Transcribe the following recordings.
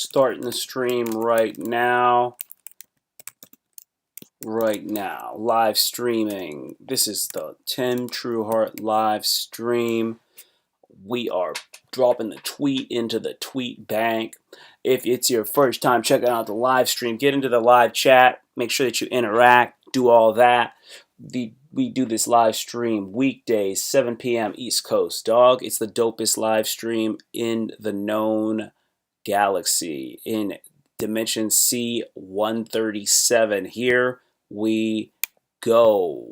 Starting the stream right now. Live streaming. This is the Tim Trueheart live stream. We are dropping the tweet into the tweet bank. If it's your first time checking out the live stream, get into the live chat. Make sure that you interact, do all that. We do this live stream weekdays, 7 p.m. East Coast, dog. It's the dopest live stream in the known galaxy in dimension C137. Here we go.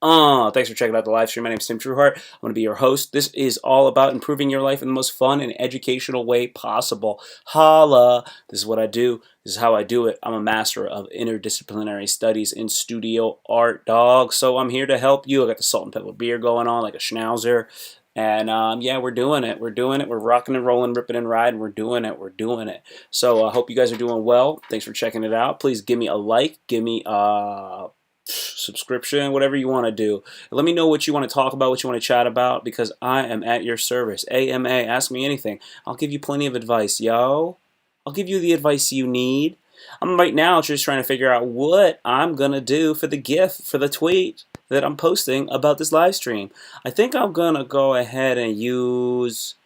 Thanks for checking out the live stream. My name is Tim Trueheart. I'm going to be your host. This is all about improving your life in the most fun and educational way possible. Holla! This is what I do. This is how I do it. I'm a master of interdisciplinary studies in studio art, dog. So I'm here to help you. I got the salt and pepper beer going on like a schnauzer. And yeah, we're doing it. We're rocking and rolling, ripping and riding. We're doing it. So I hope you guys are doing well. Thanks for checking it out. Please give me a like, give me a subscription, whatever you want to do. Let me know what you want to talk about, what you want to chat about, because I am at your service. AMA, ask me anything. I'll give you plenty of advice, yo. I'll give you the advice you need. I'm right now just trying to figure out what I'm going to do for the GIF, for the tweet that I'm posting about this live stream. I think I'm going to go ahead and use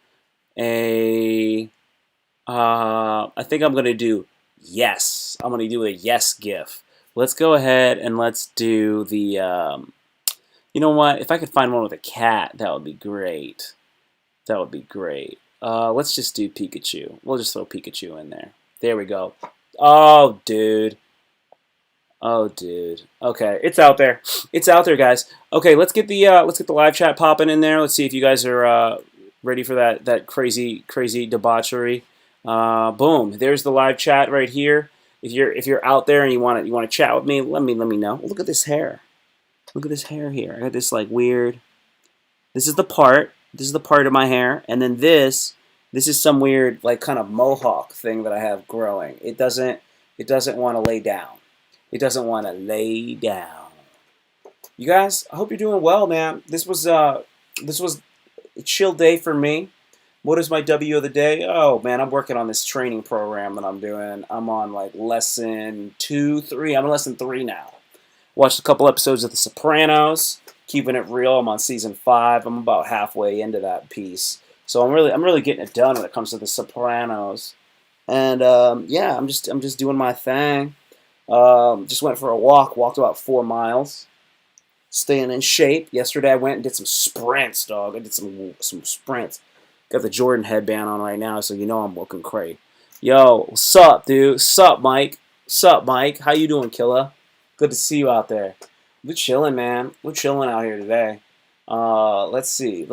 I think I'm going to do yes. I'm going to do a yes GIF. Let's go ahead and let's do the, you know what? If I could find one with a cat, that would be great. Let's just do Pikachu. We'll just throw Pikachu in there. There we go. Oh, dude. Okay, it's out there. Guys. Okay, let's get the live chat popping in there. Let's see if you guys are ready for that crazy debauchery. Boom. There's the live chat right here. If you're out there and you want to chat with me, let me know. Look at this hair. Look at this hair here. I got this like weird. This is the part of my hair, and then this is some weird like kind of mohawk thing that I have growing. It doesn't want to lay down. You guys, I hope you're doing well, man. This was a chill day for me. What is my W of the day? Oh man, I'm working on this training program that I'm doing. I'm on like lesson 2, 3. I'm on lesson 3 now. Watched a couple episodes of The Sopranos. Keeping it real. I'm on season 5. I'm about halfway into that piece. So I'm really getting it done when it comes to The Sopranos. And yeah, I'm just doing my thing. Just went for a walk. Walked about 4 miles. Staying in shape. Yesterday I went and did some sprints, dog. I did some sprints. Got the Jordan headband on right now, so you know I'm looking crazy. Yo, what's up, dude? Sup, Mike? How you doing, killer? Good to see you out there. We're chilling, man. We're chilling out here today. Let's see.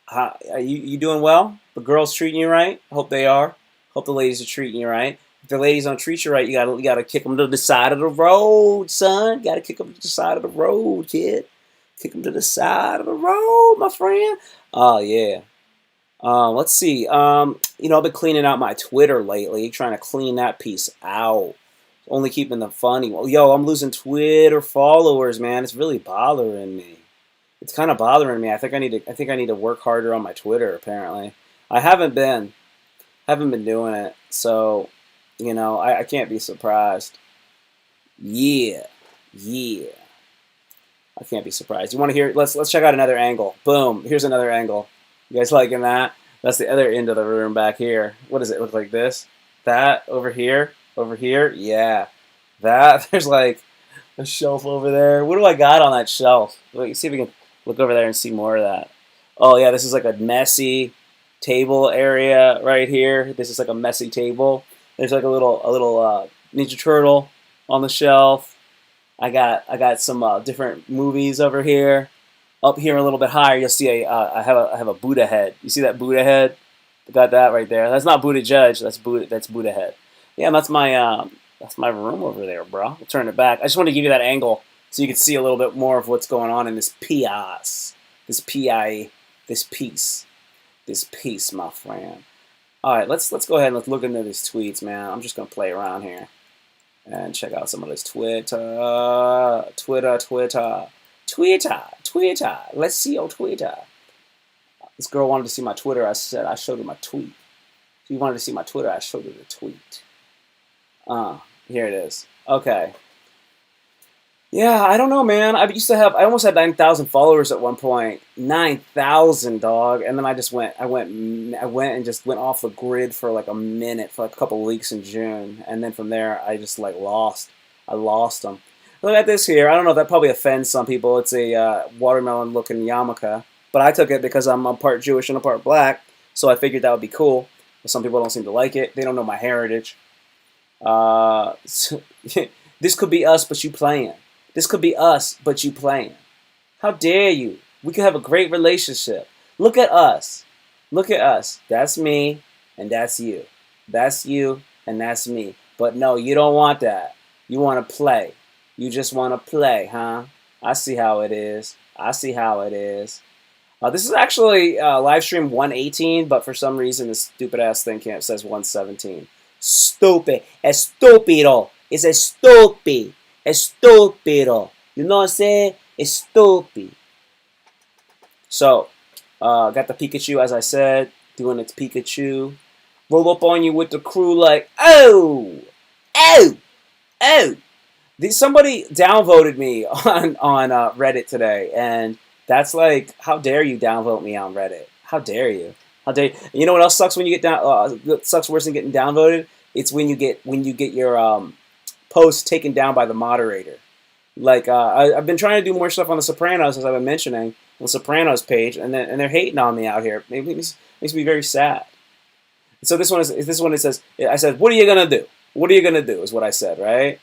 How, are you doing well? The girls treating you right? Hope they are. Hope the ladies are treating you right. If the ladies don't treat you right, you gotta kick them to the side of the road, son. Gotta kick them to the side of the road, kid. Kick them to the side of the road, my friend. Oh yeah. Let's see. You know, I've been cleaning out my Twitter lately, trying to clean that piece out. Only keeping them funny. Well, yo, I'm losing Twitter followers, man. It's really bothering me. It's kind of bothering me. I think I need to work harder on my Twitter. Apparently, I haven't been doing it. So, you know, I can't be surprised. Yeah. I can't be surprised. You want to hear? Let's check out another angle. Boom. Here's another angle. You guys liking that? That's the other end of the room back here. What does it look like? This? That? Over here? Yeah. That? There's like a shelf over there. What do I got on that shelf? Wait, see if we can look over there and see more of that. Oh yeah, this is like a messy table area right here. This is like a messy table. There's like a little Ninja Turtle on the shelf. I got some different movies over here. Up here a little bit higher, you'll see I have a Buddha head. You see that Buddha head? I got that right there. That's not Buddha Judge. That's Buddha head. Yeah, that's my room over there, bro. I'll turn it back. I just want to give you that angle so you can see a little bit more of what's going on in this piece. This piece, my friend. All right, let's go ahead and let's look into these tweets, man. I'm just gonna play around here and check out some of this Twitter. Let's see your Twitter. This girl wanted to see my Twitter. I showed her my tweet. If you wanted to see my Twitter, I showed you the tweet. Here it is. Okay. Yeah, I don't know, man. I almost had 9,000 followers at one point. 9,000, dog. And then I went and just went off the grid for like a minute, for like a couple of weeks in June. And then from there, I just like lost. I lost them. Look at this here. I don't know, that probably offends some people. It's a watermelon looking yarmulke. But I took it because I'm a part Jewish and a part black. So I figured that would be cool. But some people don't seem to like it. They don't know my heritage. So, this could be us, but you playing. This could be us, but you playing. How dare you? We could have a great relationship. Look at us. Look at us. That's me, and that's you. That's you, and that's me. But no, you don't want that. You want to play. You just want to play, huh? I see how it is. I see how it is. This is actually live stream 118, but for some reason this stupid ass thing says 117. Stupid. Estúpido. It's a stupid. Estúpido. You know what I'm saying? It's stupid. So, got the Pikachu, as I said, doing its Pikachu. Roll up on you with the crew like, oh, oh, oh. Somebody downvoted me on Reddit today, and that's like, how dare you downvote me on Reddit? How dare you? How dare you? You know what else sucks when you get down? Sucks worse than getting downvoted. It's when you get your post taken down by the moderator. Like I've been trying to do more stuff on The Sopranos, as I've been mentioning, on the Sopranos page, and they're hating on me out here. It makes me very sad. So this one. It says, I said, what are you gonna do? What are you gonna do? Is what I said, right?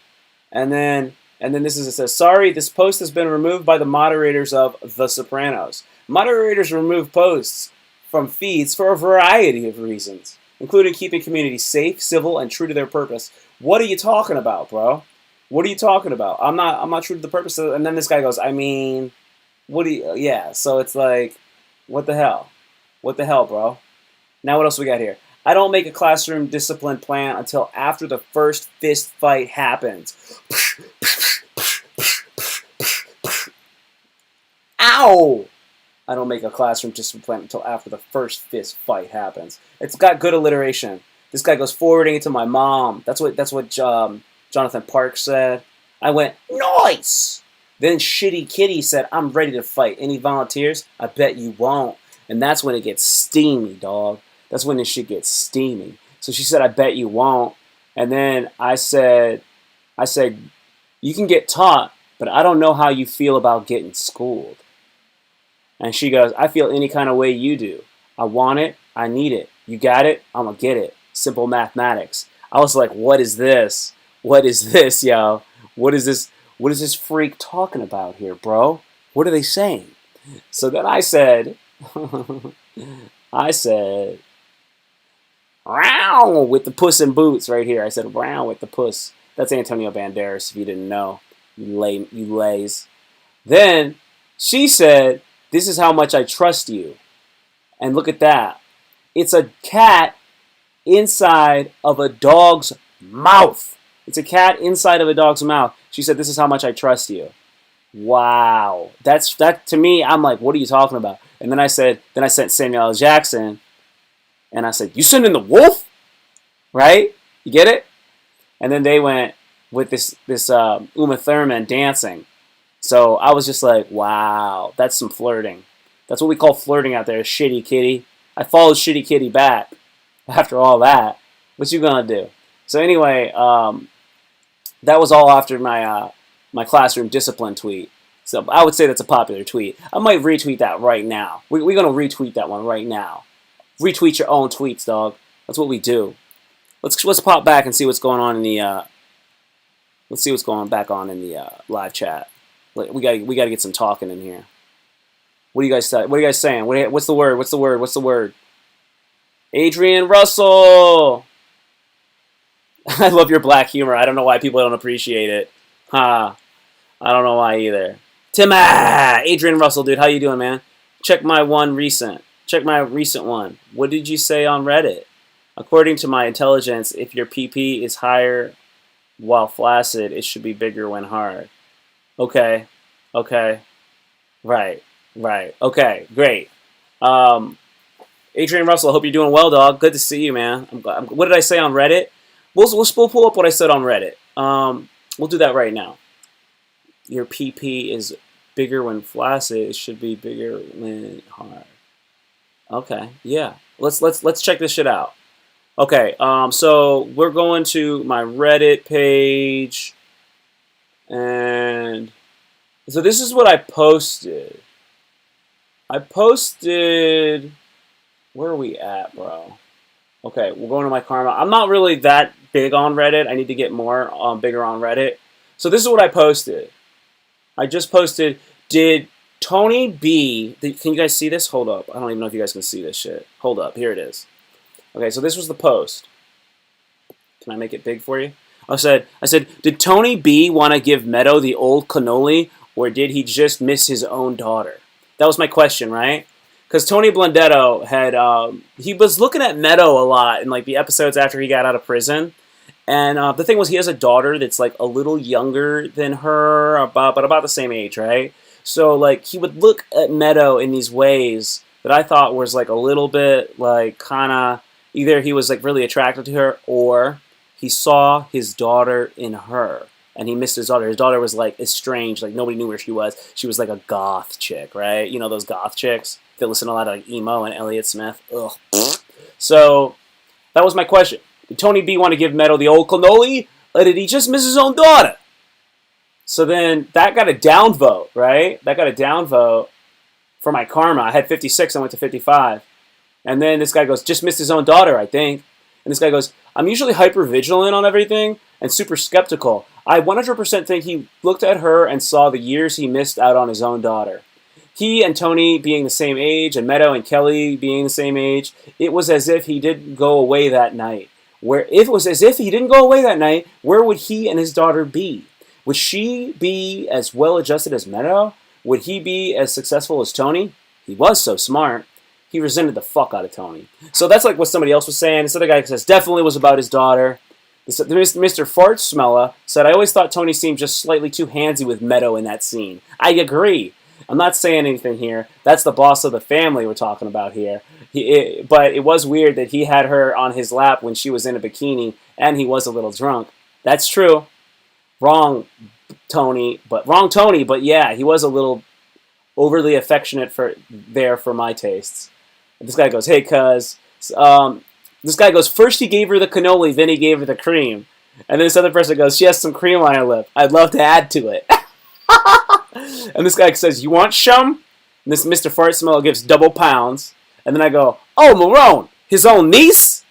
And then it says, sorry, this post has been removed by the moderators of The Sopranos. Moderators remove posts from feeds for a variety of reasons, including keeping communities safe, civil, and true to their purpose. What are you talking about, bro? What are you talking about? I'm not true to the purpose of it. And then this guy goes, I mean, what do you, yeah. So it's like, what the hell? What the hell, bro? Now what else we got here? I don't make a classroom discipline plan until after the first fist fight happens. Ow! I don't make a classroom discipline plan until after the first fist fight happens. It's got good alliteration. This guy goes forwarding it to my mom. That's what Jonathan Park said. I went, nice! Then Shitty Kitty said, I'm ready to fight. Any volunteers? I bet you won't. And that's when it gets steamy, dog. That's when this shit gets steamy. So she said, I bet you won't. And then I said, you can get taught, but I don't know how you feel about getting schooled. And she goes, I feel any kind of way you do. I want it. I need it. You got it? I'm going to get it. Simple mathematics. I was like, what is this? What is this, yo? What is this? What is this freak talking about here, bro? What are they saying? So then I said, row with the puss in boots right here. I said, row with the puss. That's Antonio Banderas, if you didn't know. You lays. Then she said, this is how much I trust you. And look at that. It's a cat inside of a dog's mouth. It's a cat inside of a dog's mouth. She said, this is how much I trust you. Wow. That to me, I'm like, what are you talking about? And then I sent Samuel L. Jackson, and I said, you sending the wolf? Right? You get it? And then they went with this Uma Thurman dancing. So I was just like, wow, that's some flirting. That's what we call flirting out there, Shitty Kitty. I followed Shitty Kitty back after all that. What you gonna do? So anyway, that was all after my my classroom discipline tweet. So I would say that's a popular tweet. I might retweet that right now. We're gonna retweet that one right now. Retweet your own tweets, dog. That's what we do. Let's pop back and see what's going on in the let's see what's going back on in the live chat. We gotta get some talking in here. What do you guys say? What are you guys saying? What's the word? What's the word? What's the word? Adrian Russell. I love your black humor. I don't know why people don't appreciate it. I don't know why either. Adrian Russell, dude, how you doing, man? Check my recent one. What did you say on Reddit? According to my intelligence, if your PP is higher while flaccid, it should be bigger when hard. Okay. Right. Okay, great. Adrian Russell, I hope you're doing well, dog. Good to see you, man. What did I say on Reddit? We'll pull up what I said on Reddit. We'll do that right now. Your PP is bigger when flaccid. It should be bigger when hard. Okay, yeah. Let's check this shit out. Okay, so we're going to my Reddit page, and so this is what I posted. Where are we at, bro? Okay, we're going to my karma. I'm not really that big on Reddit. I need to get more bigger on Reddit. So this is what I posted. I just posted, did Tony B, can you guys see this? Hold up. I don't even know if you guys can see this shit. Hold up. Here it is. Okay, so this was the post. Can I make it big for you? I said, did Tony B want to give Meadow the old cannoli, or did he just miss his own daughter? That was my question, right? Because Tony Blundetto had, he was looking at Meadow a lot in like the episodes after he got out of prison. And the thing was, he has a daughter that's like a little younger than her, but about the same age, right? So like he would look at Meadow in these ways that I thought was like a little bit like kind of either he was like really attracted to her or he saw his daughter in her. And he missed his daughter. His daughter was like estranged, like nobody knew where she was. She was like a goth chick, right? You know those goth chicks that listen to a lot of like emo and Elliott Smith. Ugh. So that was my question. Did Tony B want to give Meadow the old cannoli, or did he just miss his own daughter? So then that got a downvote, right? That got a downvote for my karma. I had 56, I went to 55. And then this guy goes, just missed his own daughter, I think. And this guy goes, I'm usually hyper vigilant on everything and super skeptical. I 100% think he looked at her and saw the years he missed out on his own daughter. He and Tony being the same age, and Meadow and Kelly being the same age, it was as if he didn't go away that night. If it was as if he didn't go away that night, where would he and his daughter be? Would she be as well-adjusted as Meadow? Would he be as successful as Tony? He was so smart. He resented the fuck out of Tony. So that's like what somebody else was saying. This other guy says definitely was about his daughter. Mr. Fart Smeller said, I always thought Tony seemed just slightly too handsy with Meadow in that scene. I agree. I'm not saying anything here. That's the boss of the family we're talking about here. But it was weird that he had her on his lap when she was in a bikini, and he was a little drunk. That's true. Wrong, Tony. But yeah, he was a little overly affectionate for my tastes. And this guy goes, hey, cuz. This guy goes, first he gave her the cannoli, then he gave her the cream. And then this other person goes, she has some cream on her lip. I'd love to add to it. And this guy says, you want shum? And this Mr. Fart Smell gives double pounds. And then I go, oh, Marone, his own niece?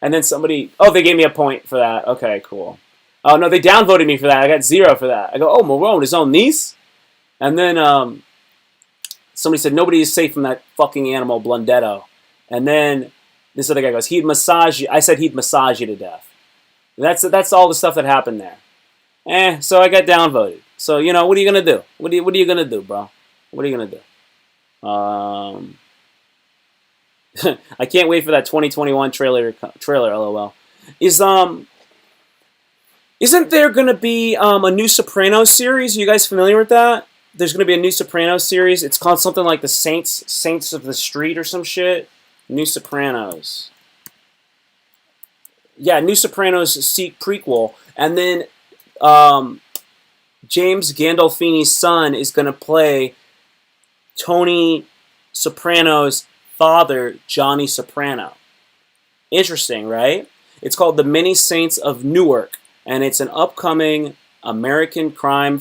And then somebody, they gave me a point for that. Okay, cool. Oh, no, they downvoted me for that. I got 0 for that. I go, oh, Marone, his own niece? And then somebody said, nobody is safe from that fucking animal, Blundetto. And then this other guy goes, he'd massage you. I said he'd massage you to death. That's all the stuff that happened there. So I got downvoted. So, what are you going to do? What are you going to do, bro? What are you going to do? I can't wait for that 2021 trailer, LOL. Isn't there going to be a new Sopranos series? Are you guys familiar with that? There's going to be a new Sopranos series. It's called something like the Saints of the Street or some shit. New Sopranos. Yeah, New Sopranos prequel. And then James Gandolfini's son is going to play Tony Soprano's father, Johnny Soprano. Interesting, right? It's called The Many Saints of Newark, and it's an upcoming American crime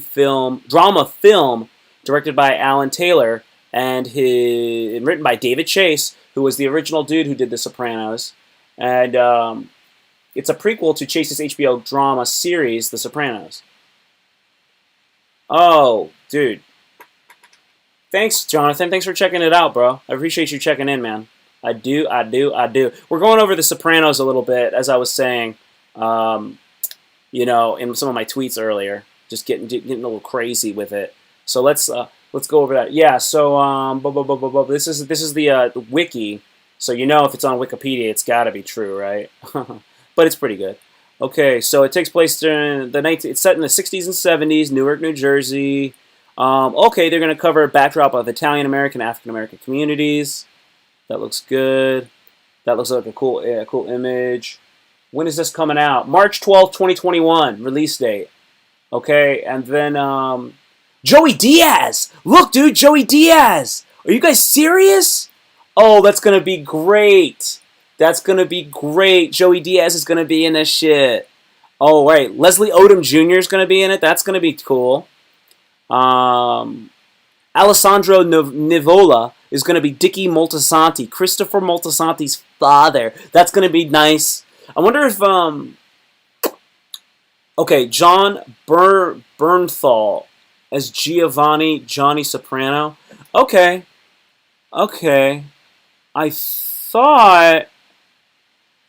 drama film directed by Alan Taylor and written by David Chase, who was the original dude who did The Sopranos. And it's a prequel to Chase's HBO drama series, The Sopranos. Oh, dude. Thanks, Jonathan. Thanks for checking it out, bro. I appreciate you checking in, man. I do. We're going over The Sopranos a little bit, as I was saying, in some of my tweets earlier. Just getting a little crazy with it. So let's go over that. Yeah. So this is the wiki. So if it's on Wikipedia, it's got to be true, right? But it's pretty good. Okay. So it takes place during it's set in the 60s and 70s, Newark, New Jersey. Okay, they're going to cover a backdrop of Italian-American, African-American communities. That looks good. That looks like a cool image. When is this coming out? March 12th, 2021, release date. Okay, and then Joey Diaz. Look, dude, Joey Diaz. Are you guys serious? Oh, that's gonna be great. That's gonna be great. Joey Diaz is gonna be in this shit. Oh, wait, Leslie Odom Jr. is gonna be in it. That's gonna be cool. Um, Alessandro Nivola is going to be Dicky Moltisanti, Christopher Moltisanti's father. That's going to be nice. I wonder if okay, John Bernthal as Johnny Soprano. Okay, okay. I thought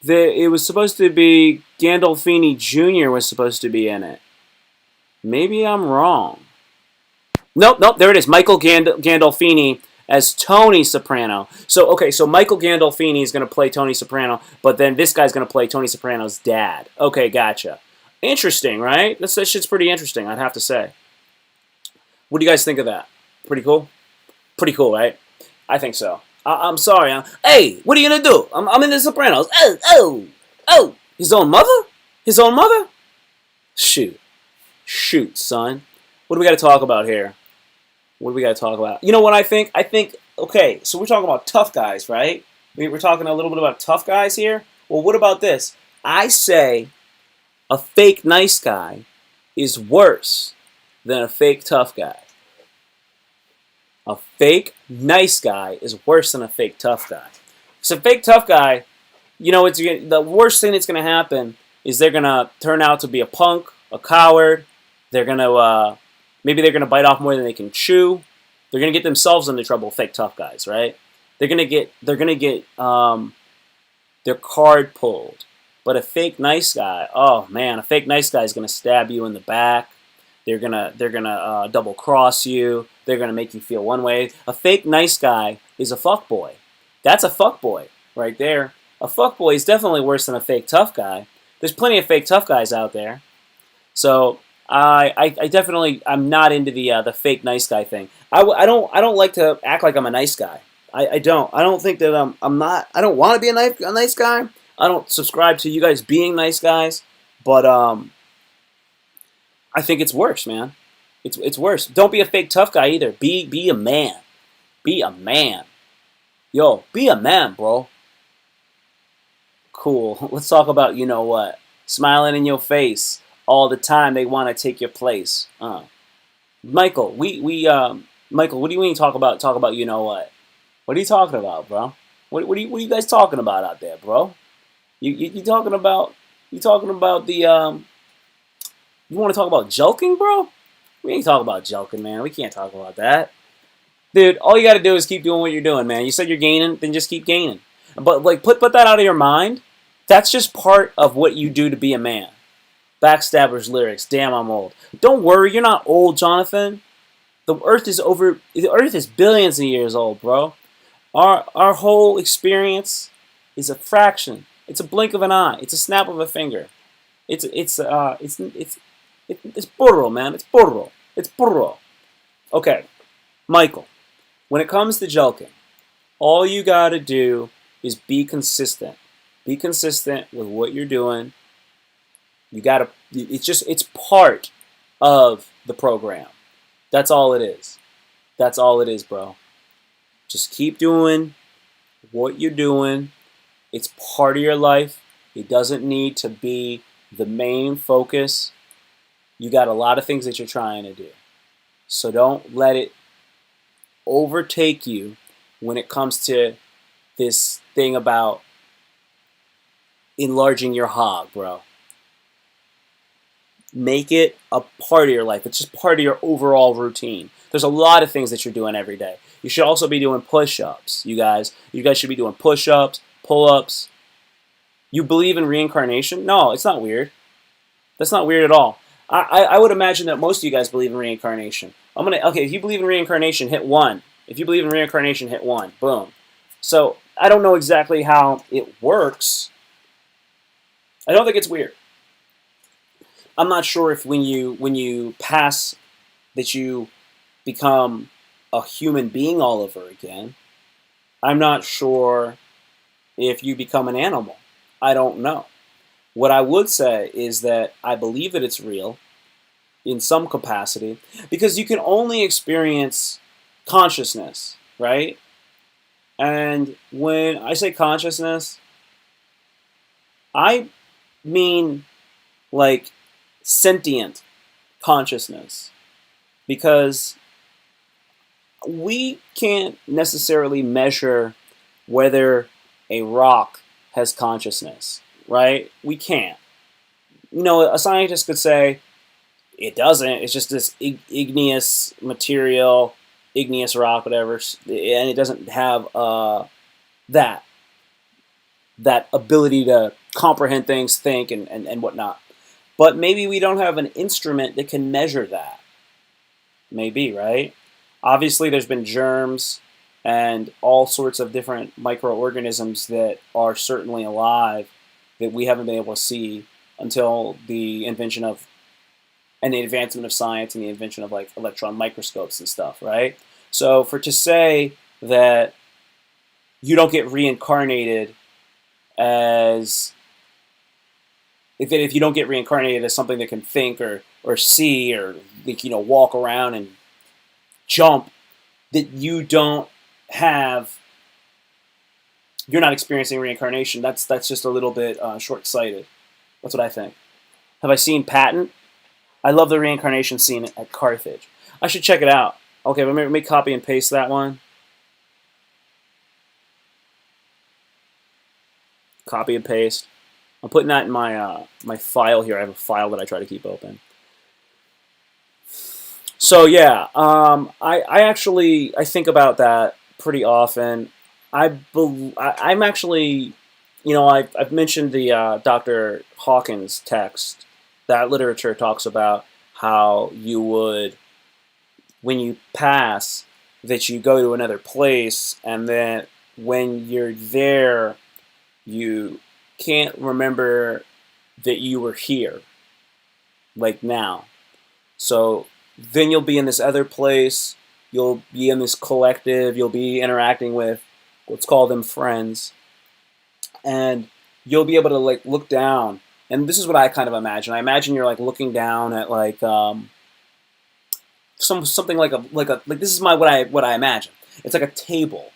that it was supposed to be Gandolfini Jr. was supposed to be in it. Maybe I'm wrong. Nope, there it is. Michael Gandolfini as Tony Soprano. So, okay, so Michael Gandolfini is going to play Tony Soprano, but then this guy's going to play Tony Soprano's dad. Okay, gotcha. Interesting, right? That shit's pretty interesting, I'd have to say. What do you guys think of that? Pretty cool? Pretty cool, right? I think so. I'm sorry. Hey, what are you going to do? I'm in The Sopranos. Oh. His own mother? His own mother? Shoot, son. What do we got to talk about here? What do we got to talk about? You know what I think? I think, okay, so we're talking about tough guys, right? We're talking a little bit about tough guys here. Well, what about this? I say a fake nice guy is worse than a fake tough guy. A fake nice guy is worse than a fake tough guy. So a fake tough guy, you know, the worst thing that's going to happen is they're going to turn out to be a punk, a coward. They're going to... maybe they're going to bite off more than they can chew. They're going to get themselves into trouble, fake tough guys, right? They're going to get their card pulled. But a fake nice guy, oh man, a fake nice guy is going to stab you in the back. They're gonna double cross you. They're gonna make you feel one way. A fake nice guy is a fuckboy. That's a fuckboy right there. A fuckboy is definitely worse than a fake tough guy. There's plenty of fake tough guys out there. So I definitely I'm not into the fake nice guy thing. I don't like to act like I'm a nice guy. I don't. I don't think that I'm not. I don't want to be a nice guy. I don't subscribe to you guys being nice guys. But I think it's worse, man. It's worse. Don't be a fake tough guy either. Be a man. Be a man. Yo, be a man, bro. Cool. Let's talk about you know what. Smiling in your face all the time. They want to take your place. Michael, Michael, what do you mean talk about you know what? What are you talking about, bro? What are you guys talking about out there, bro? You talking about the you want to talk about joking, bro? We ain't talking about joking, man. We can't talk about that. Dude, all you got to do is keep doing what you're doing, man. You said you're gaining, then just keep gaining. But like put that out of your mind. That's just part of what you do to be a man. Backstabbers lyrics. Damn, I'm old. Don't worry, you're not old, Jonathan. The Earth is billions of years old, bro. Our whole experience is a fraction. It's a blink of an eye. It's a snap of a finger. It's burro, man. It's burro. It's burro. Okay, Michael. When it comes to joking, all you gotta do is be consistent. Be consistent with what you're doing. You gotta. It's part of the program. That's all it is. That's all it is, bro. Just keep doing what you're doing. It's part of your life. It doesn't need to be the main focus. You got a lot of things that you're trying to do. So don't let it overtake you when it comes to this thing about enlarging your hog, bro. Make it a part of your life. It's just part of your overall routine. There's a lot of things that you're doing every day. You should also be doing push-ups, you guys. You guys should be doing push-ups, pull-ups. You believe in reincarnation? No, it's not weird. That's not weird at all. I would imagine that most of you guys believe in reincarnation. Okay, if you believe in reincarnation, hit 1. If you believe in reincarnation, hit 1. Boom. So, I don't know exactly how it works. I don't think it's weird. I'm not sure if when you pass that you become a human being all over again. I'm not sure if you become an animal. I don't know. What I would say is that I believe that it's real in some capacity because you can only experience consciousness, right? And when I say consciousness, I mean like sentient consciousness because we can't necessarily measure whether a rock has consciousness, right? We can't. You know, a scientist could say it doesn't. It's just this igneous material, igneous rock, whatever, and it doesn't have that that ability to comprehend things, think, and whatnot. But maybe we don't have an instrument that can measure that. Maybe, right? Obviously, there's been germs and all sorts of different microorganisms that are certainly alive that we haven't been able to see until the invention of and the advancement of science and the invention of like electron microscopes and stuff, right? So for to say that you don't get reincarnated as if you don't get reincarnated as something that can think or see or walk around and jump, that you don't have you're not experiencing reincarnation. That's just a little bit short-sighted. That's what I think. Have I seen Patton? I love the reincarnation scene at Carthage. I should check it out. Okay, let me copy and paste that one. Copy and paste. I'm putting that in my my file here. I have a file that I try to keep open. So yeah, I actually I think about that pretty often. I'm actually, I've mentioned the Dr. Hawkins text. That literature talks about how you would, when you pass, that you go to another place, and then when you're there, you can't remember that you were here, like now. So then you'll be in this other place, you'll be in this collective, you'll be interacting with, let's call them friends, and you'll be able to like look down. And this is what I kind of imagine. I imagine you're like looking down at like something like this is what I imagine. It's like a table,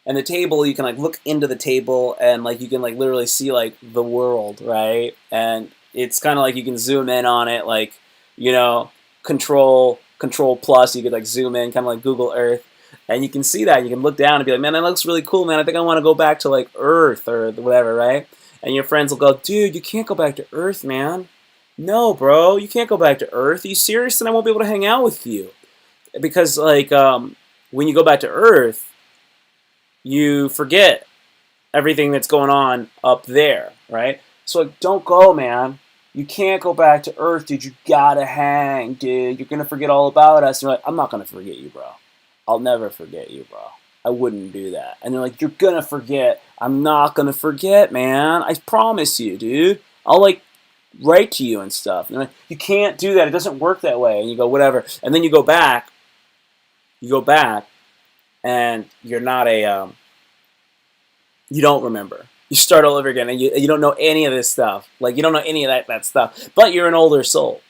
and the table you can like look into the table and like you can like literally see like the world, right? And it's kind of like you can zoom in on it, like you know, control plus. You could like zoom in, kind of like Google Earth, and you can see that. You can look down and be like, man, that looks really cool, man. I think I want to go back to like Earth or whatever, right? And your friends will go, dude, you can't go back to Earth, man. No, bro, you can't go back to Earth. Are you serious? Then I won't be able to hang out with you because like when you go back to Earth, you forget everything that's going on up there, right? So like, don't go, man. You can't go back to Earth, dude. You gotta hang, dude. You're gonna forget all about us. And you're like, I'm not gonna forget you, bro. I'll never forget you, bro. I wouldn't do that. And they're like, you're gonna forget. I'm not gonna forget, man. I promise you, dude. I'll like write to you and stuff. And they're like, you can't do that. It doesn't work that way. And you go, whatever. And then you go back. You go back, and you're not a you don't remember. You start all over again, and you don't know any of this stuff. Like, you don't know any of that stuff. But you're an older soul.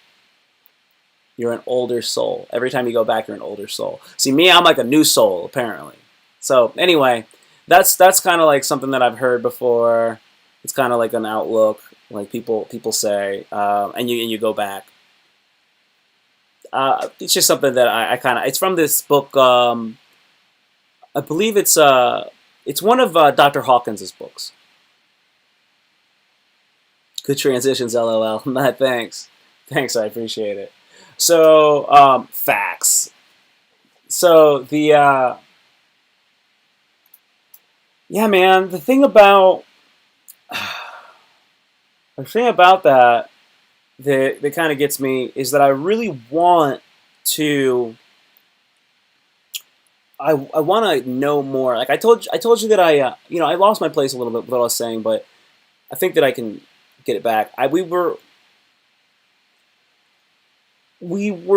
You're an older soul. Every time you go back, you're an older soul. See, me, I'm like a new soul, apparently. So, anyway, that's kind of like something that I've heard before. It's kind of like an outlook, like people say, and you go back. It's just something that I kind of... It's from this book, I believe it's one of Dr. Hawkins' books. Good transitions, LOL. Thanks. Thanks, I appreciate it. So, facts. So, yeah, man, the thing about that kind of gets me is that I really want to... I want to know more. Like I told you that I lost my place a little bit with what I was saying, but I think that I can get it back. We were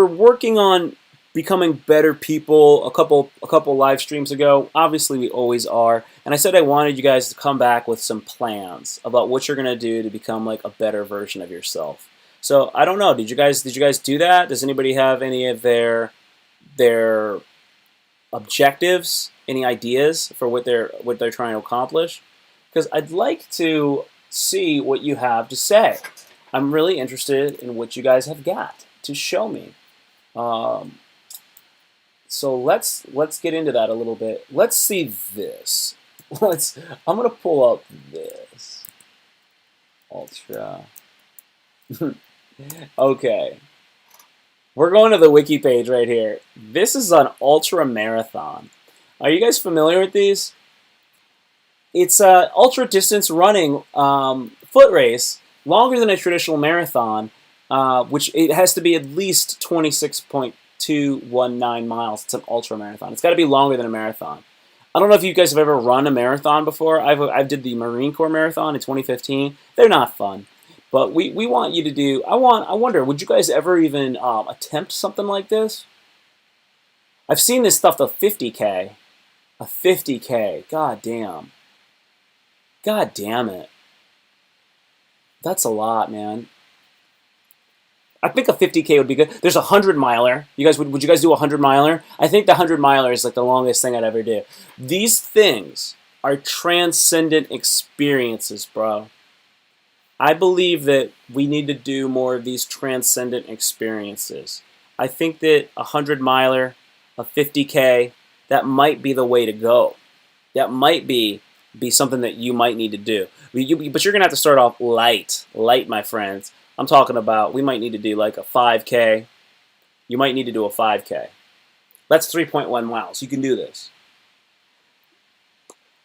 working on becoming better people a couple live streams ago. Obviously, we always are. And I said I wanted you guys to come back with some plans about what you're gonna do to become like a better version of yourself. So I don't know. Did you guys do that? Does anybody have any of their objectives? Any ideas for what they're trying to accomplish? Because I'd like to see what you have to say. I'm really interested in what you guys have got to show me. Um, so let's get into that a little bit. Let's see this. I'm gonna pull up this ultra. Okay, we're going to the wiki page right here. This is an ultra marathon. Are you guys familiar with these? It's a ultra distance running foot race, longer than a traditional marathon, which it has to be at least 26.219 miles. It's an ultra marathon. It's got to be longer than a marathon. I don't know if you guys have ever run a marathon before. I did the Marine Corps marathon in 2015. They're not fun, but we want you to do. I wonder, would you guys ever even attempt something like this? I've seen this stuff to 50K, a 50K. God damn. God damn it. That's a lot, man. I think a 50K would be good. There's a 100 miler. You guys would you guys do a 100 miler? I think the 100 miler is like the longest thing I'd ever do. These things are transcendent experiences, bro. I believe that we need to do more of these transcendent experiences. I think that a 100 miler, a 50K, that might be the way to go. That might be something that you might need to do. But you're going to have to start off light, my friends. I'm talking about we might need to do like a 5K. You might need to do a 5K. That's 3.1 miles. You can do this.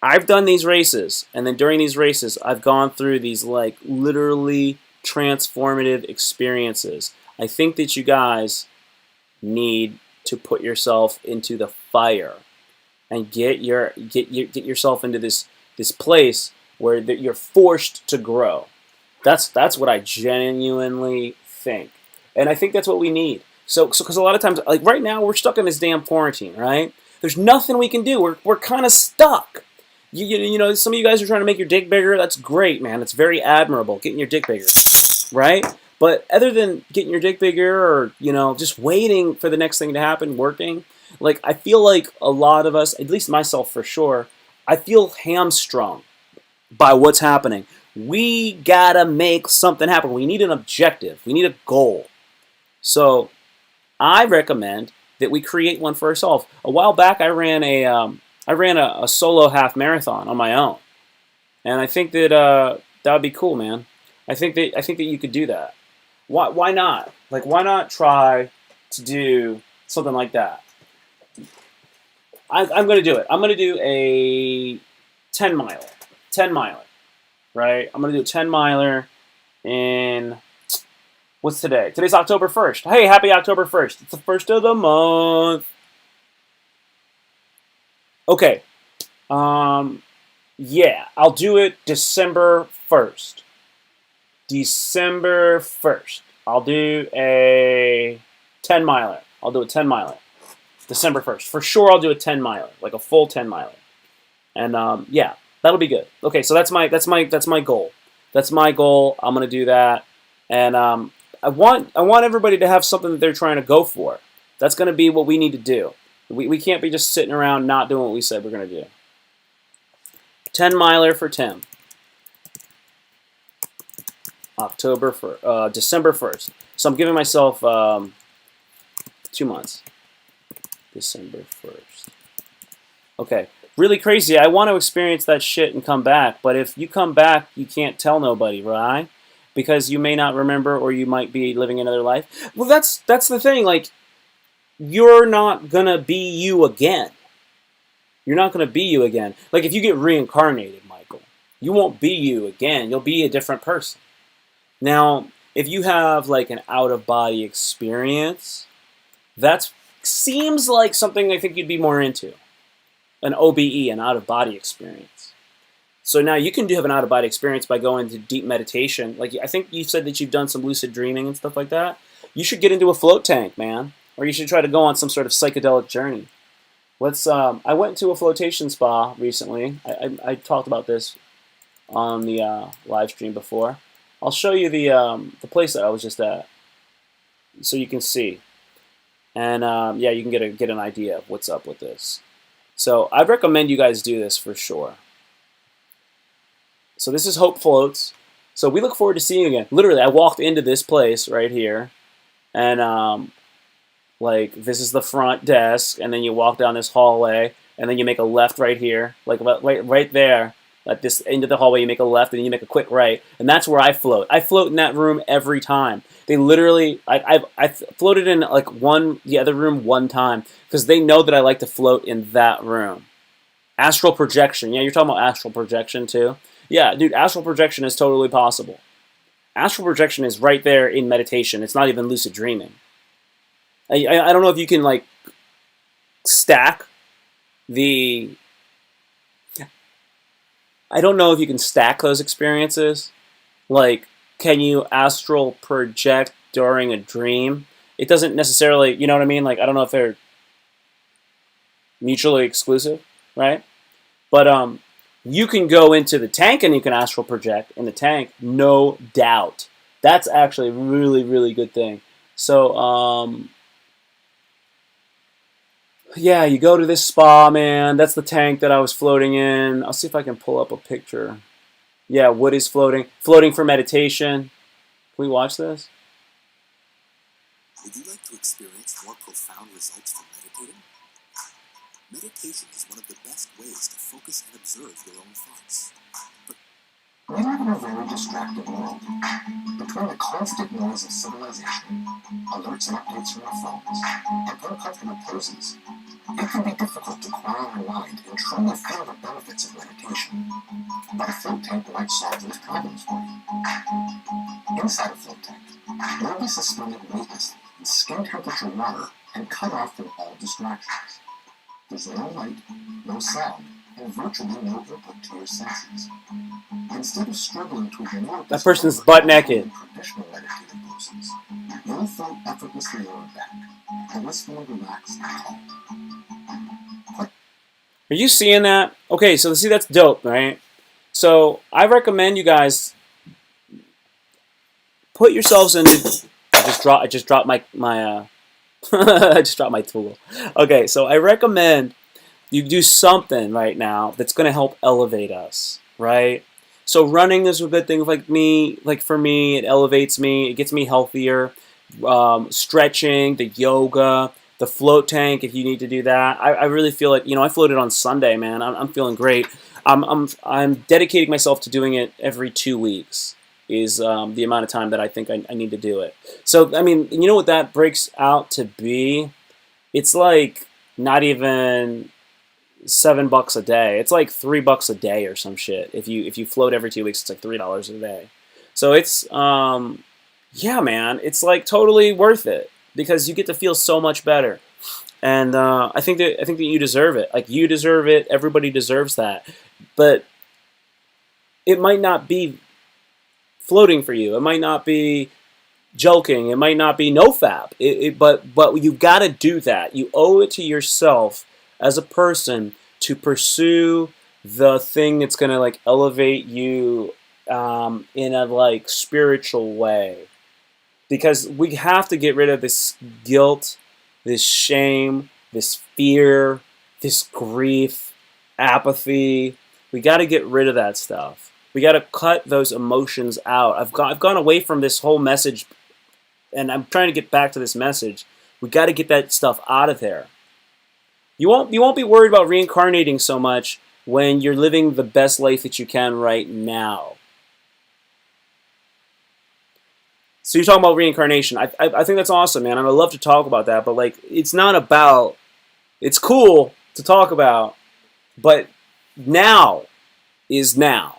I've done these races, and then during these races, I've gone through these like literally transformative experiences. I think that you guys need to put yourself into the fire and get yourself into this place where you're forced to grow. That's what I genuinely think, and I think that's what we need. So because a lot of times, like right now, we're stuck in this damn quarantine, right? There's nothing we can do. We're kind of stuck. You know, some of you guys are trying to make your dick bigger. That's great, man. It's very admirable, getting your dick bigger, right? But other than getting your dick bigger or, just waiting for the next thing to happen, working, like I feel like a lot of us, at least myself for sure, I feel hamstrung by what's happening. We gotta make something happen. We need an objective. We need a goal. So I recommend that we create one for ourselves. A while back, I ran a solo half marathon on my own, and I think that that would be cool, man. I think that you could do that. Why not? Like, why not try to do something like that? I'm going to do it. I'm going to do a 10 miler. 10 miler, right? I'm going to do a 10 miler in, what's today? Today's October 1st. Hey, happy October 1st. It's the first of the month. Okay. Yeah, I'll do it December 1st. December 1st. I'll do a 10 miler. I'll do a 10 miler. December 1st. For sure I'll do a 10 miler, like a full 10 miler. And yeah, that'll be good. Okay, so that's my goal. That's my goal. I'm going to do that. And I want everybody to have something that they're trying to go for. That's going to be what we need to do. We can't be just sitting around not doing what we said we're going to do. 10 miler for Tim. December 1st. So I'm giving myself 2 months. December 1st. Okay. Really crazy. I want to experience that shit and come back. But if you come back, you can't tell nobody, right? Because you may not remember, or you might be living another life. Well, that's the thing. Like, you're not going to be you again. You're not going to be you again. Like, if you get reincarnated, Michael, you won't be you again. You'll be a different person. Now, if you have, like, an out-of-body experience, that seems like something I think you'd be more into. An OBE, an out-of-body experience. So now you can have an out-of-body experience by going to deep meditation. Like, I think you said that you've done some lucid dreaming and stuff like that. You should get into a float tank, man. or you should try to go on some sort of psychedelic journey. I went to a flotation spa recently. I talked about this on the live stream before. I'll show you the place that I was just at, so you can see, and yeah, you can get an idea of what's up with this. So I'd recommend you guys do this for sure. So this is Hope Floats. So we look forward to seeing you again. Literally, I walked into this place right here, and like this is the front desk, and then you walk down this hallway, and then you make a left right here, like right there. At this end of the hallway, you make a left, and then you make a quick right, and that's where I float. I float in that room every time. They literally, I floated in like the other room one time because they know that I like to float in that room. Astral projection, yeah, you're talking about astral projection too. Yeah, dude, astral projection is totally possible. Astral projection is right there in meditation. It's not even lucid dreaming. I don't know if you can like stack the. I don't know if you can stack those experiences. Like, can you astral project during a dream? It doesn't necessarily, you know what I mean? Like, I don't know if they're mutually exclusive, right? But you can go into the tank and you can astral project in the tank, no doubt. That's actually a really, really good thing. So, yeah, you go to this spa, man. That's the tank that I was floating in. I'll see if I can pull up a picture. Yeah, Wood is floating. Floating for meditation. Can we watch this? Would you like to experience more profound results from meditating? Meditation is one of the best ways to focus and observe your own thoughts. We live in a very distracted world. Between the constant noise of civilization, alerts and updates from our phones, and uncomfortable poses, it can be difficult to quiet our mind and truly feel the benefits of meditation. But a float tank might solve those problems for you. Inside a float tank, you'll be suspended weightlessly in skin temperature water and cut off from all distractions. There's no light, no sound, and virtually no input to your senses. Instead of struggling to ignore that person's butt naked. Traditional meditative poses, you'll float effortlessly on back, blissfully relaxed and calm. Are you seeing that? Okay, so see, that's dope, right? So I recommend you guys put yourselves into. I just dropped my I just dropped my tool. Okay, so I recommend you do something right now that's going to help elevate us, right? So running is a good thing. Like for me, it elevates me. It gets me healthier. Stretching, the yoga, the float tank. If you need to do that, I really feel like I floated on Sunday, man. I'm feeling great. I'm dedicating myself to doing it every 2 weeks. Is the amount of time that I think I need to do it. So I mean, you know what that breaks out to be? It's like not even $7 a day. It's like $3 a day or some shit. If you float every 2 weeks, it's like $3 a day. So it's yeah, man, it's like totally worth it because you get to feel so much better. And I think that you deserve it. Like you deserve it. Everybody deserves that. But it might not be floating for you. It might not be joking. It might not be nofap. But you got to do that. You owe it to yourself as a person to pursue the thing that's gonna like elevate you in a like spiritual way. Because we have to get rid of this guilt, this shame, this fear, this grief, apathy. We got to get rid of that stuff. We got to cut those emotions out. I've gone away from this whole message, and I'm trying to get back to this message. We got to get that stuff out of there. You won't be worried about reincarnating so much when you're living the best life that you can right now. So you're talking about reincarnation. I think that's awesome, man, and I love to talk about that. But like, it's not about. It's cool to talk about, but now is now.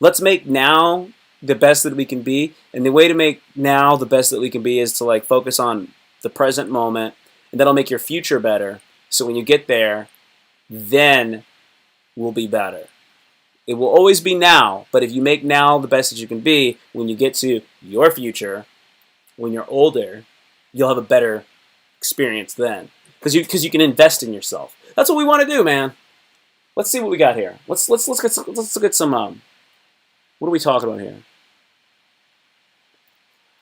Let's make now the best that we can be, and the way to make now the best that we can be is to like focus on the present moment, and that'll make your future better. So when you get there, then we'll be better. It will always be now, but if you make now the best that you can be, when you get to your future, when you're older, you'll have a better experience then, because you can invest in yourself. That's what we want to do, man. Let's see what we got here. Let's look at some. What are we talking about here?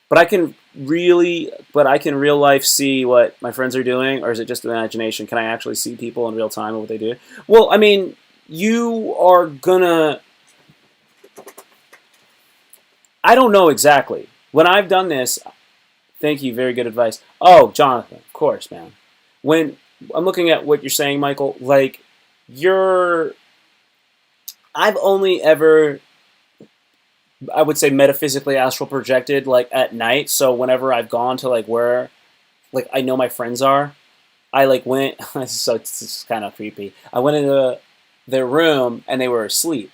But I can real life see what my friends are doing, or is it just imagination? Can I actually see people in real time and what they do? Well, I mean, you are gonna. I don't know exactly. When I've done this, thank you, very good advice. Oh, Jonathan, of course, man. When I'm looking at what you're saying, Michael, like you're. I've only ever, I would say, metaphysically astral projected like at night. So whenever I've gone to like where like I know my friends are, I like went. So it's kind of creepy. I went into their room and they were asleep,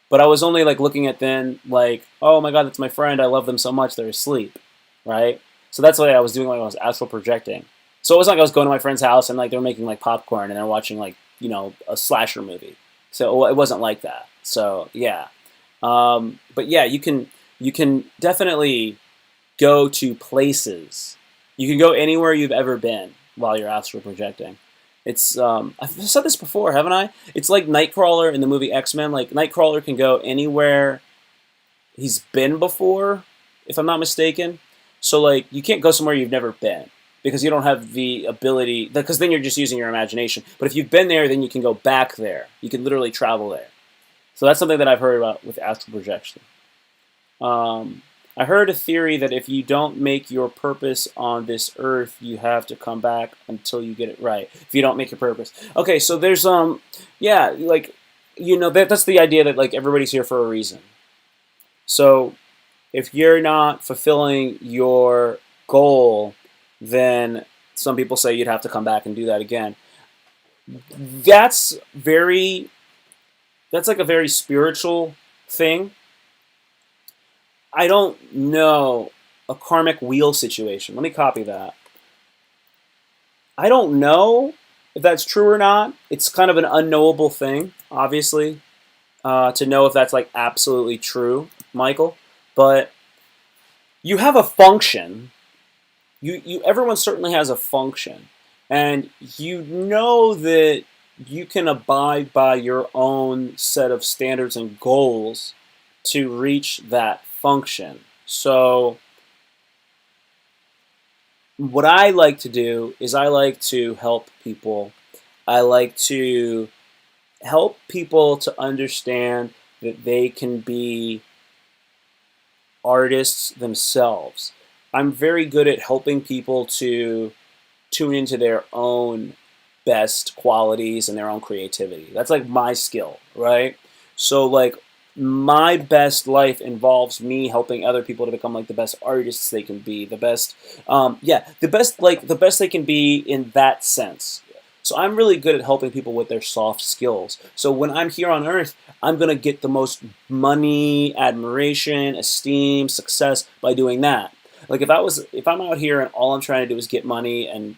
but I was only like looking at them like, oh my god, that's my friend. I love them so much. They're asleep, right? So that's what I was doing when I was astral projecting. So it wasn't like I was going to my friend's house and like they were making like popcorn and they're watching like a slasher movie. So it wasn't like that. So yeah, but yeah, you can definitely go to places. You can go anywhere you've ever been while you're astral projecting. It's I've said this before, haven't I? It's like Nightcrawler in the movie X-Men. Like Nightcrawler can go anywhere he's been before, if I'm not mistaken. So like you can't go somewhere you've never been because you don't have the ability. Because then you're just using your imagination. But if you've been there, then you can go back there. You can literally travel there. So that's something that I've heard about with astral projection. I heard a theory that if you don't make your purpose on this earth, you have to come back until you get it right. If you don't make your purpose, okay. So there's yeah, like that's the idea that like everybody's here for a reason. So if you're not fulfilling your goal, then some people say you'd have to come back and do that again. That's very that's like a very spiritual thing. I don't know a karmic wheel situation. Let me copy that. I don't know if that's true or not. It's kind of an unknowable thing, obviously, to know if that's like absolutely true, Michael. But you have a function. Everyone certainly has a function, and you know that you can abide by your own set of standards and goals to reach that function. So what I like to do is I like to help people. I like to help people to understand that they can be artists themselves. I'm very good at helping people to tune into their own best qualities and their own creativity. That's like my skill, right? So like my best life involves me helping other people to become like the best artists they can be, the best, the best they can be in that sense. So I'm really good at helping people with their soft skills. So when I'm here on Earth, I'm gonna get the most money, admiration, esteem, success by doing that. Like if I'm out here and all I'm trying to do is get money and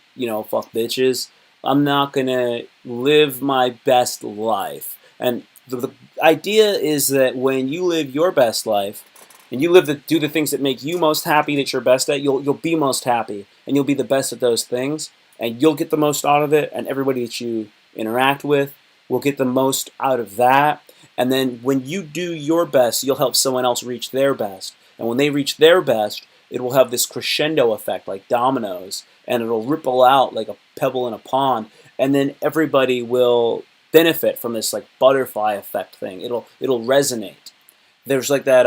fuck bitches, I'm not gonna live my best life. And the idea is that when you live your best life and you do the things that make you most happy, that you're best at, you'll be most happy and you'll be the best at those things and you'll get the most out of it, and everybody that you interact with will get the most out of that. And then when you do your best, you'll help someone else reach their best. And when they reach their best, it will have this crescendo effect like dominoes, and it'll ripple out like a pebble in a pond, and then everybody will benefit from this like butterfly effect thing. It'll resonate. There's like that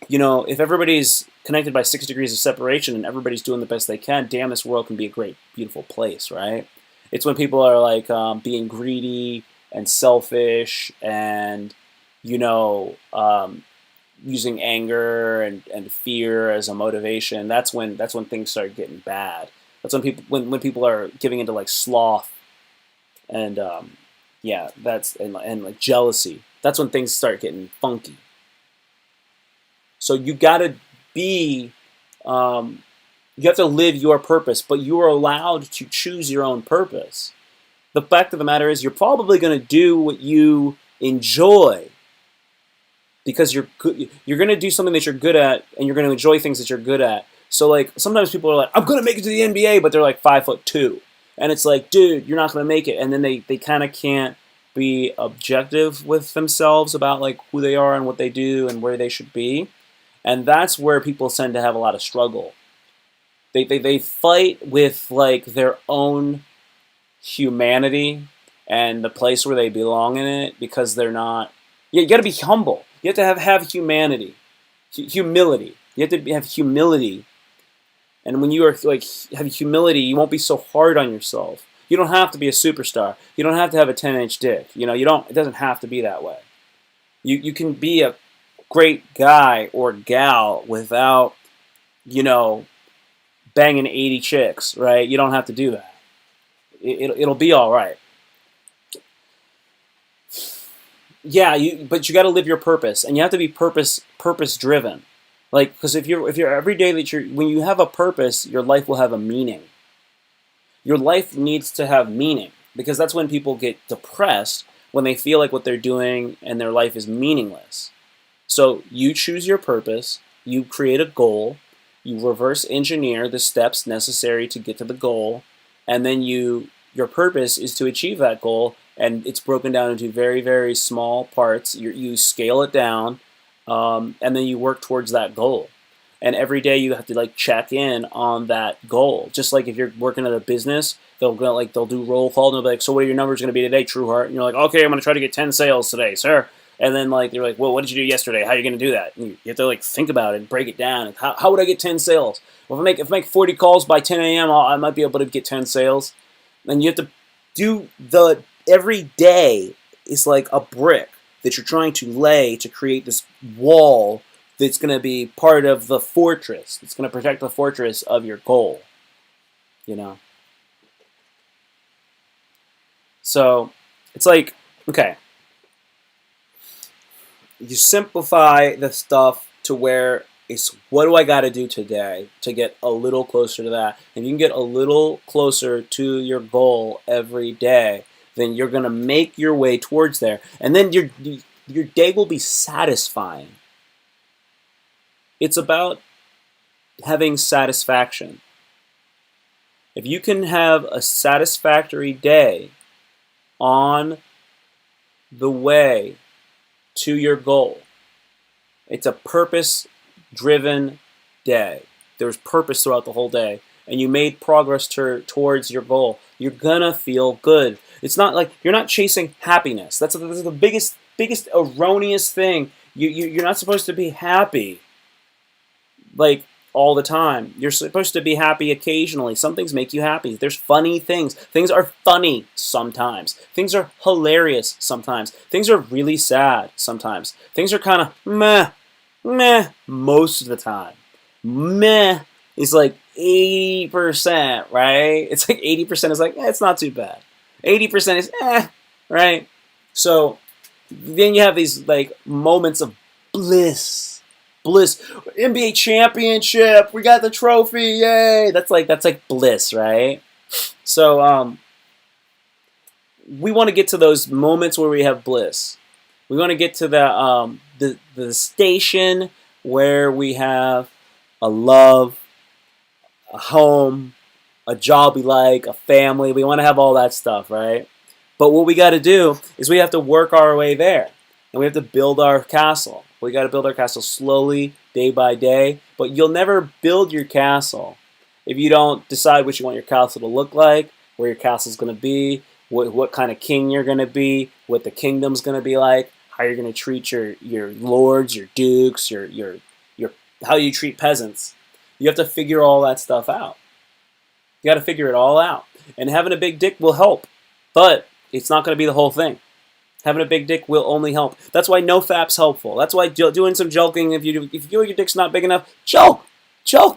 if everybody's connected by 6 degrees of separation and everybody's doing the best they can, damn, this world can be a great, beautiful place, right? It's when people are like being greedy and selfish and using anger and fear as a motivation. That's when things start getting bad. That's when people are giving into like sloth and and like jealousy. That's when things start getting funky. So you gotta be, you have to live your purpose, but you are allowed to choose your own purpose. The fact of the matter is, you're probably going to do what you enjoy because you're good. You're going to do something that you're good at, and you're going to enjoy things that you're good at. So like sometimes people are like, I'm gonna make it to the NBA, but they're like 5'2", and it's like, dude, you're not gonna make it. And then they kind of can't be objective with themselves about like who they are and what they do and where they should be. And that's where people tend to have a lot of struggle. They fight with like their own humanity and the place where they belong in it because they're not. You got to be humble. You have to have humanity, humility. You have to have humility, and when you are like have humility, you won't be so hard on yourself. You don't have to be a superstar. You don't have to have a 10-inch dick. You know, you don't. It doesn't have to be that way. You can be a great guy or gal without, you know, banging 80 chicks, right? You don't have to do that. It'll be all right. Yeah, but you got to live your purpose, and you have to be purpose driven. Like, because if you're every day that when you have a purpose, your life will have a meaning. Your life needs to have meaning because that's when people get depressed when they feel like what they're doing and their life is meaningless. So you choose your purpose, you create a goal, you reverse engineer the steps necessary to get to the goal, and then your purpose is to achieve that goal, and it's broken down into very, very small parts. You scale it down, and then you work towards that goal. And every day you have to like check in on that goal. Just like if you're working at a business, they'll do roll call and they'll be like, "So what are your numbers going to be today, Trueheart?" And you're like, "Okay, I'm going to try to get 10 sales today, sir." And then like they're like, "Well, what did you do yesterday? How are you going to do that?" And you have to like think about it and break it down. And how would I get 10 sales? Well, if I make 40 calls by 10 a.m., I might be able to get 10 sales. And you have to do every day is like a brick that you're trying to lay to create this wall that's going to be part of the fortress. It's going to protect the fortress of your goal. You know? So, it's like, okay. You simplify the stuff to where it's what do I got to do today to get a little closer to that. And you can get a little closer to your goal every day, then you're going to make your way towards there. And then your day will be satisfying. It's about having satisfaction. If you can have a satisfactory day on the way to your goal, it's a purpose-driven day. There's purpose throughout the whole day, and you made progress towards your goal. You're gonna feel good. It's not like you're not chasing happiness. That's the biggest erroneous thing. You're not supposed to be happy like all the time. You're supposed to be happy occasionally. Some things make you happy. There's funny things. Things are funny sometimes. Things are hilarious sometimes. Things are really sad sometimes. Things are kind of meh most of the time. Meh is like 80%, right? It's like 80% is like, it's not too bad. 80% is right? So then you have these like moments of bliss. NBA championship, we got the trophy, yay! That's like bliss, right? So we want to get to those moments where we have bliss. We want to get to the station where we have a love, a home, a job we like, a family. We want to have all that stuff, right? But what we got to do is we have to work our way there, and we have to build our castle. We got to build our castle slowly, day by day. But you'll never build your castle if you don't decide what you want your castle to look like, where your castle's going to be, what kind of king you're going to be, what the kingdom's going to be like, how you're going to treat your lords, your dukes, your how you treat peasants. You have to figure all that stuff out. You got to figure it all out. And having a big dick will help, but it's not going to be the whole thing. Having a big dick will only help. That's why no fap's helpful. That's why doing some joking, if you feel like your dick's not big enough, joke,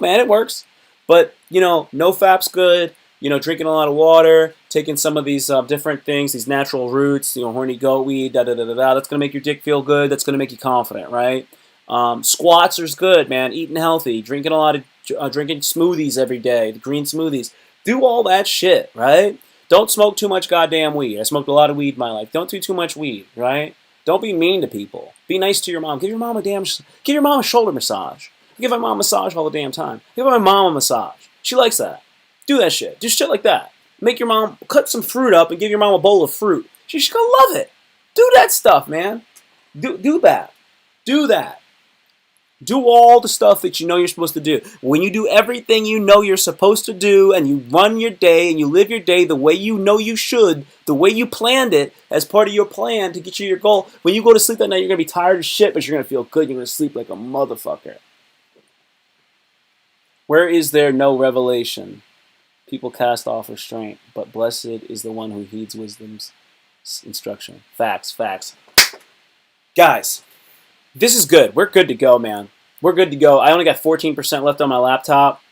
man, it works. But no fap's good. Drinking a lot of water, taking some of these different things, these natural roots, horny goat weed, That's gonna make your dick feel good. That's gonna make you confident, right? Squats are good, man. Eating healthy, drinking a lot of drinking smoothies every day, the green smoothies. Do all that shit, right? Don't smoke too much goddamn weed. I smoked a lot of weed in my life. Don't do too much weed, right? Don't be mean to people. Be nice to your mom. Give your mom a shoulder massage. I give my mom a massage all the damn time. I give my mom a massage. She likes that. Do that shit. Do shit like that. Make your mom, cut some fruit up and give your mom a bowl of fruit. She's gonna love it. Do that stuff, man. Do that. Do that. Do all the stuff that you know you're supposed to do. When you do everything you know you're supposed to do and you run your day and you live your day the way you know you should, the way you planned it as part of your plan to get you your goal, when you go to sleep that night, you're going to be tired as shit, but you're going to feel good. You're going to sleep like a motherfucker. Where is there no revelation? People cast off restraint, but blessed is the one who heeds wisdom's instruction. Facts, facts. Guys, this is good. We're good to go, man. We're good to go. I only got 14% left on my laptop.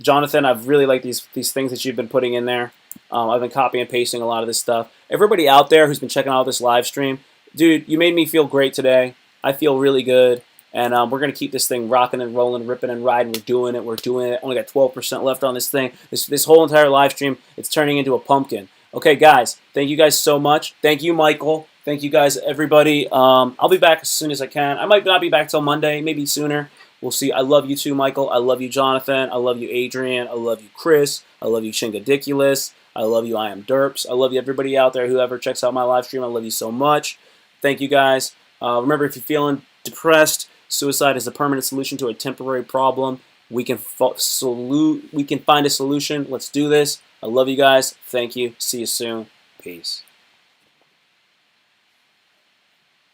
Jonathan, I've really liked these things that you've been putting in there. I've been copying and pasting a lot of this stuff. Everybody out there who's been checking out this live stream, dude, you made me feel great today. I feel really good. And we're going to keep this thing rocking and rolling, ripping and riding. We're doing it. We're doing it. Only got 12% left on this thing. This whole entire live stream, it's turning into a pumpkin. Okay, guys, thank you guys so much. Thank you, Michael. Thank you guys, everybody. I'll be back as soon as I can. I might not be back till Monday, maybe sooner. We'll see. I love you too, Michael. I love you, Jonathan. I love you, Adrian. I love you, Chris. I love you, Chingadiculous. I love you, I am Derps. I love you, everybody out there, whoever checks out my live stream. I love you so much. Thank you, guys. Remember, if you're feeling depressed, suicide is a permanent solution to a temporary problem. We can find a solution. Let's do this. I love you guys. Thank you. See you soon. Peace.